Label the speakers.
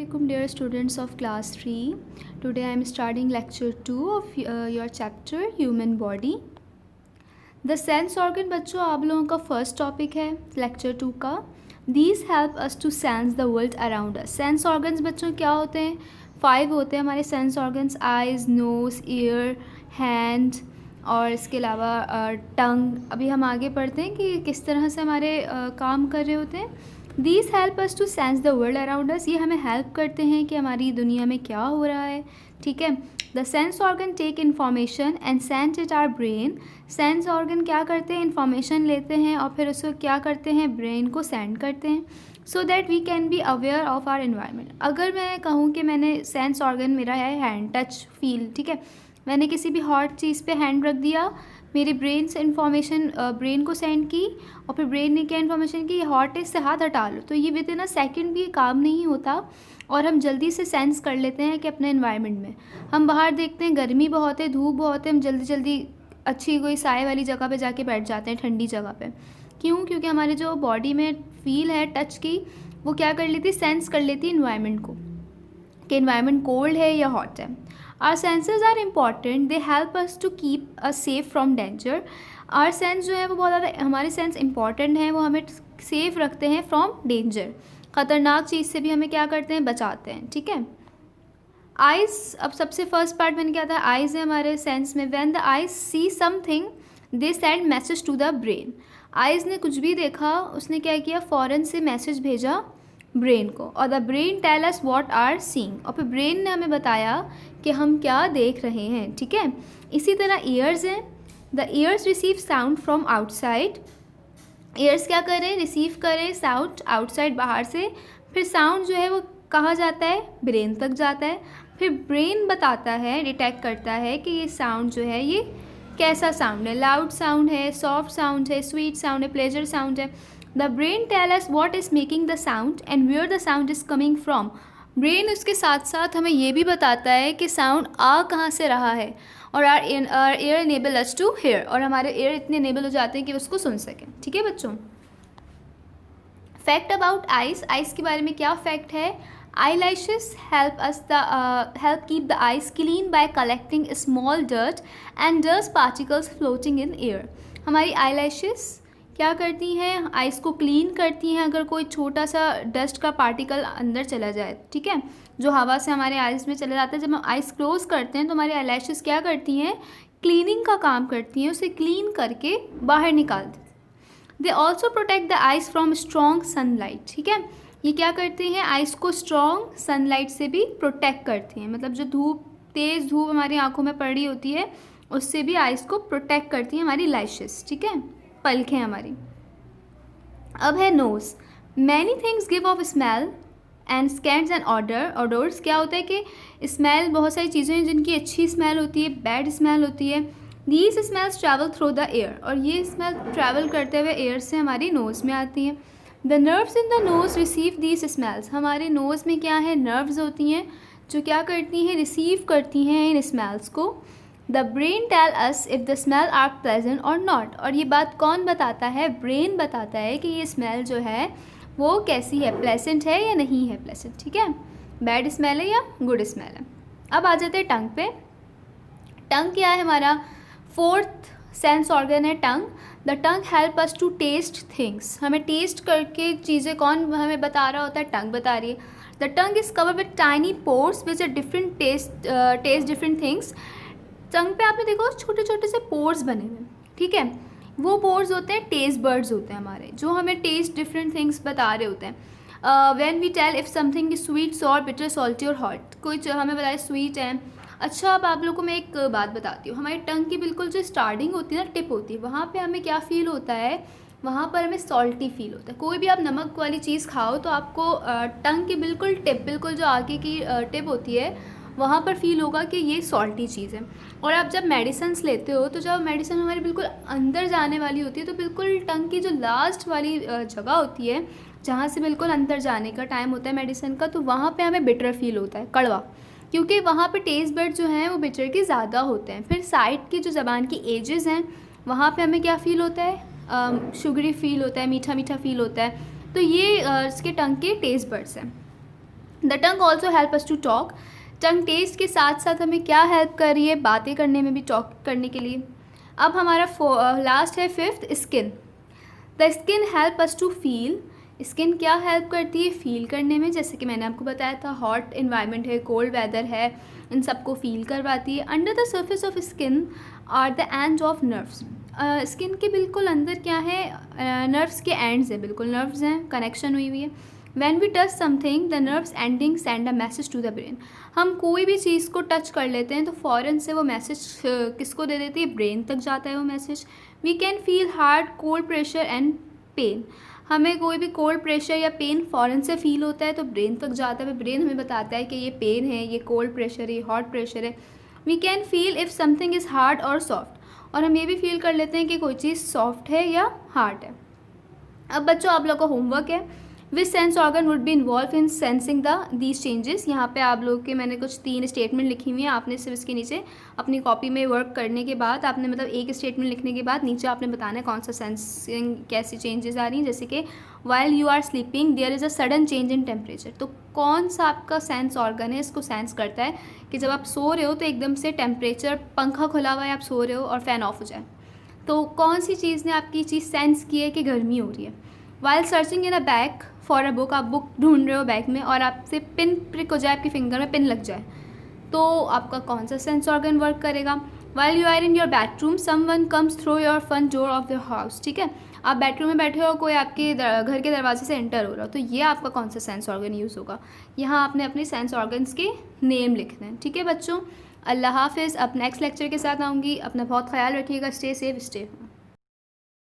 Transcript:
Speaker 1: Assalamualaikum dear students of class 3. Today I am starting lecture 2 of your chapter human body. The sense organ बच्चों आप लोगों का first topic है lecture 2 का. These help us to sense the world around us. Sense organs बच्चों क्या होते हैं? 5 होते हैं हमारे sense organs. Eyes, nose, ear, hand और इसके अलावा टंग. अभी हम आगे पढ़ते हैं कि किस तरह से हमारे काम कर रहे होते हैं. These help us to sense the world around us. ये हमें हेल्प करते हैं कि हमारी दुनिया में क्या हो रहा है. ठीक है. The sense organ take information and send it our brain. Sense organ क्या करते हैं? Information लेते हैं और फिर उसको क्या करते हैं? ब्रेन को सेंड करते हैं so that we can be aware of our environment. अगर मैं कहूँ कि मैंने सेंस ऑर्गन मेरा है हैंड, टच, फील. ठीक है. मैंने किसी भी हॉट चीज़ पे हैंड रख दिया, मेरे ब्रेन से इन्फॉर्मेशन ब्रेन को सेंड की और फिर ब्रेन ने क्या इन्फॉर्मेशन की, हॉट है इससे हाथ हटा लो. तो ये विद इन अ सेकेंड भी काम नहीं होता और हम जल्दी से सेंस कर लेते हैं कि अपने इन्वायरमेंट में हम बाहर देखते हैं गर्मी बहुत है, धूप बहुत है, हम जल्दी जल्दी अच्छी कोई साए वाली जगह पे जाके बैठ जाते हैं, ठंडी जगह पे. क्यों? क्योंकि हमारे जो बॉडी में फील है टच की, वो क्या कर लेती, सेंस कर लेती है इन्वायरमेंट को कि इन्वायरमेंट कोल्ड है या हॉट है. Our senses are important. They help us to keep us safe from danger. Our sense जो है वो बहुत ज़्यादा, हमारे सेंस इंपॉर्टेंट हैं, वो हमें सेफ रखते हैं फ्रॉम डेंजर. ख़तरनाक चीज़ से भी हमें क्या करते हैं, बचाते हैं. ठीक है. आइज़, अब सबसे फर्स्ट पार्ट मैंने क्या था, आइज़ है हमारे सेंस में. When the eyes see something they send message to the brain. Eyes ने कुछ भी देखा, उसने क्या किया, फ़ौरन से मैसेज भेजा ब्रेन को. और the brain tell us what are seeing, और फिर ब्रेन ने हमें बताया कि हम क्या देख रहे हैं. ठीक है. इसी तरह ईयर्स हैं. The years receive sound from outside. Years क्या करें, रिसीव करें साउंड आउटसाइड, बाहर से. फिर साउंड जो है वो कहाँ जाता है, ब्रेन तक जाता है. फिर ब्रेन बताता है, डिटेक्ट करता है कि ये साउंड जो है ये कैसा साउंड है, लाउड साउंड है, सॉफ्ट साउंड है, स्वीट साउंड है, प्लेजर साउंड है. The brain tell us what is making the sound and where the sound is coming from. Brain उसके साथ साथ हमें ये भी बताता है कि साउंड आ कहाँ से रहा है. और our ear enable us to hear, और हमारे एयर इतने इनेबल हो जाते हैं कि उसको सुन सकें. ठीक है बच्चों. Fact about eyes. आइज़ के बारे में क्या फैक्ट है, eyelashes help keep the eyes clean by collecting small dirt and dust particles floating in air. हमारी आई लैशेस क्या करती हैं, आइज़ को क्लीन करती हैं अगर कोई छोटा सा डस्ट का पार्टिकल अंदर चला जाए. ठीक है. जो हवा से हमारे आइज़ में चला जाता है, जब हम आइज़ क्लोज करते हैं तो हमारी आईलैशेस क्या करती हैं, क्लीनिंग का काम करती हैं, उसे क्लीन करके बाहर निकालती हैं. They also protect the eyes from strong sunlight. ठीक है. ये क्या करती हैं, आइज़ को स्ट्रॉन्ग सनलाइट से भी प्रोटेक्ट करती हैं. मतलब जो धूप, तेज़ धूप हमारी आँखों में पड़ रही होती है, उससे भी आइज़ को प्रोटेक्ट करती हैं हमारी लैशेस. ठीक है, पलकें हमारी. अब है nose. Many things give off smell and scents and odour. Odours क्या होता है कि स्मेल, बहुत सारी चीज़ें हैं जिनकी अच्छी स्मेल होती है, बैड स्मेल होती है. These smells travel through the air, और ये स्मेल ट्रैवल करते हुए एयर से हमारी नोज़ में आती हैं. The nerves in the nose receive these smells. हमारे नोज़ में क्या है, नर्व्स होती हैं जो क्या करती हैं, रिसीव करती हैं इन स्मेल्स को. The brain tell us if the smell are pleasant और नॉट. और ये बात कौन बताता है, ब्रेन बताता है कि ये स्मेल जो है वो कैसी है, प्लेजेंट है या नहीं है प्लेजेंट. ठीक है, बैड स्मेल है या गुड स्मेल है. अब आ जाते हैं टंग पे. टंग क्या है, हमारा फोर्थ सेंस ऑर्गन है tongue. The tongue help us to taste things. हमें टेस्ट करके चीज़ें कौन हमें बता रहा होता है, टंग बता रही है. The tongue is covered with tiny pores which are different taste different things. Tongue पे आपने देखो छोटे छोटे से पोर्स बने हुए. ठीक है. वो पोर्स होते हैं टेस्ट बर्ड्स होते हैं हमारे, जो हमें टेस्ट डिफरेंट थिंग्स बता रहे होते हैं. When we tell if something is sweet, sour, bitter, salty और हॉट. कुछ हमें बताए स्वीट है. अच्छा, अब आप लोगों को मैं एक बात बताती हूँ. हमारी टंग की बिल्कुल जो स्टार्टिंग होती है ना, टिप होती है, वहाँ पे हमें क्या फ़ील होता है, वहाँ पर हमें सॉल्टी फील होता है. कोई भी आप नमक वाली चीज़ खाओ तो आपको टंग की बिल्कुल टिप, बिल्कुल जो आगे की टिप होती है, वहाँ पर फील होगा कि ये सॉल्टी चीज़ है. और आप जब मेडिसिन्स लेते हो तो जब मेडिसिन हमारे बिल्कुल अंदर जाने वाली होती है, तो बिल्कुल टंग की जो लास्ट वाली जगह होती है, जहाँ से बिल्कुल अंदर जाने का टाइम होता है मेडिसिन का, तो वहाँ पे हमें बिटर फील होता है, कड़वा, क्योंकि वहाँ पे टेस्ट बर्ड जो हैं वो बिटर के ज़्यादा होते हैं. फिर साइड की जो ज़बान की एजेस हैं, वहाँ पे हमें क्या फ़ील होता है, शुगरी फील होता है, मीठा मीठा फील होता है. तो ये इसके टंग के टेस्ट बर्ड्स हैं. The tongue also help us to talk. Tongue taste के साथ साथ हमें क्या हेल्प कर रही है, बातें करने में भी, टॉक करने के लिए। अब हमारा लास्ट है fifth, skin. The skin help us to feel. Skin क्या हेल्प करती है, फील करने में। जैसे कि मैंने आपको बताया था, हॉट इन्वायरमेंट है, कोल्ड वेदर है, इन सबको फील करवाती है। Under the surface of skin are the end of nerves. Skin के बिल्कुल अंदर क्या है, नर्व्स के एंड्स हैं, बिल्कुल नर्व्स हैं, कनेक्शन हुई हुई है। When we touch something the nerves ending send a message to the brain. हम कोई भी चीज़ को टच कर लेते हैं तो फ़ौरन से वो मैसेज किसको दे देती है, ब्रेन तक जाता है वो message. We can feel hard, cold pressure and pain. हमें कोई भी कोल्ड प्रेशर या पेन फ़ौरन से फील होता है तो ब्रेन तक जाता है, ब्रेन हमें बताता है कि ये पेन है, ये कोल्ड प्रेशर है, ये हॉट प्रेशर है। We can feel if something is hard और सॉफ्ट। और हम ये भी फील कर लेते हैं कि कोई चीज़ सॉफ्ट है या हार्ड है। अब बच्चों, आप लोगों का होमवर्क है, which sense organ would be involve in sensing these changes. यहाँ पे आप लोग के मैंने कुछ 3 स्टेटमेंट लिखी हुई हैं। आपने सिर्फ इसके नीचे अपनी कॉपी में वर्क करने के बाद आपने मतलब एक स्टेटमेंट लिखने के बाद नीचे आपने बताना है कौन सा सेंसिंग, कैसी चेंजेस आ रही हैं। जैसे कि while you are sleeping there is a sudden change in temperature. तो कौन सा आपका सेंस ऑर्गन है, इसको सेंस करता है कि जब आप सो रहे हो तो एकदम से टेम्परेचर, पंखा खुला हुआ है, आप सो रहे हो और फ़ैन ऑफ हो जाए, तो कौन सी चीज़ ने आपकी चीज़ सेंस की है कि गर्मी हो रही है। While searching in a bag for a book, आप बुक ढूंढ रहे हो बैग में और आपसे पिन प्रिक हो जाए, आपकी फिंगर में पिन लग जाए, तो आपका कौन सा सेंस ऑर्गन वर्क करेगा। While you are in your bedroom someone comes through your front door of your house. ठीक है, आप बेडरूम में बैठे हो, कोई आपके घर के दरवाजे से एंटर हो रहा हो, तो ये आपका कौन सा सेंस ऑर्गन यूज़ होगा। यहाँ आपने अपने सेंस ऑर्गन्स के नेम लिखने हैं। ठीक है बच्चों, अल्लाह हाफिज़। अब नेक्स्ट लेक्चर के साथ आऊँगी। अपना बहुत ख्याल रखिएगा। Stay safe, stay home.